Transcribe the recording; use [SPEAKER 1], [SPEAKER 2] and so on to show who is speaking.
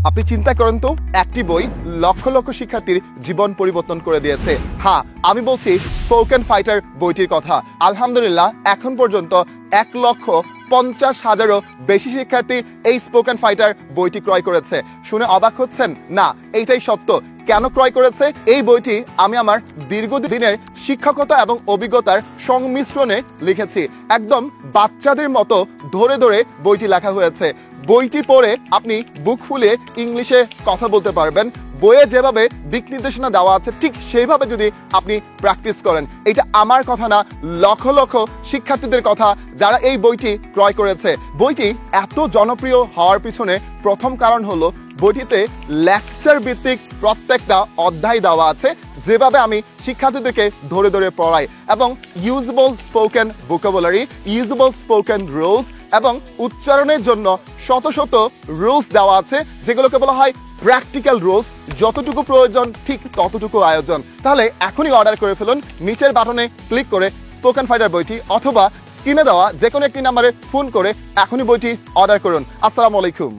[SPEAKER 1] আপনি চিন্তা করেন তো, একটি বই লক্ষ লক্ষ শিক্ষার্থীর জীবন পরিবর্তন করে দিয়েছে। হ্যাঁ, আমি বলছি স্পোকেন ফাইটার বইটির কথা। আলহামদুলিল্লাহ এখন পর্যন্ত 1,50,000-এরও বেশি শিক্ষার্থী এই স্পোকেন ফাইটার বইটি ক্রয় করেছে। শুনে অবাক হচ্ছেন? না, এইটাই সত্য। কেন ক্রয় করেছে? এই বইটি আমি আমার দীর্ঘদিনের শিক্ষকতা এবং অভিজ্ঞতার সংমিশ্রণে লিখেছি। একদম বাচ্চাদের মতো ধরে ধরে বইটি লেখা হয়েছে। বইটি পড়ে আপনি বুক ফুলিয়ে ইংলিশে কথা বলতে পারবেন। বইয়ে যেভাবে দিক নির্দেশনা দেওয়া আছে ঠিক সেইভাবে যদি আপনি প্র্যাকটিস করেন। এটা আমার কথা না, লক্ষ লক্ষ শিক্ষার্থীদের কথা যারা এই বইটি ক্রয় করেছে। বইটি এত জনপ্রিয় হওয়ার পিছনে প্রথম কারণ হলো বইটিতে লেকচার ভিত্তিক প্রত্যেকটা অধ্যায় দেওয়া আছে, যেভাবে আমি শিক্ষার্থীদেরকে ধরে ধরে পড়াই, এবং usable spoken vocabulary, usable spoken rules এবং উচ্চারণের জন্য শত শত রুলস দেওয়া আছে, যেগুলোকে বলা হয় প্র্যাকটিক্যাল রুলস। যতটুকু প্রয়োজন ঠিক ততটুকু আয়োজন। তাহলে এখনই অর্ডার করে ফেলুন নিচের বাটনে ক্লিক করে স্পোকেন ফাইটার বইটি, অথবা স্ক্রিনে দেওয়া যে কোনো একটি নাম্বারে ফোন করে এখনই বইটি অর্ডার করুন। আসসালামু আলাইকুম।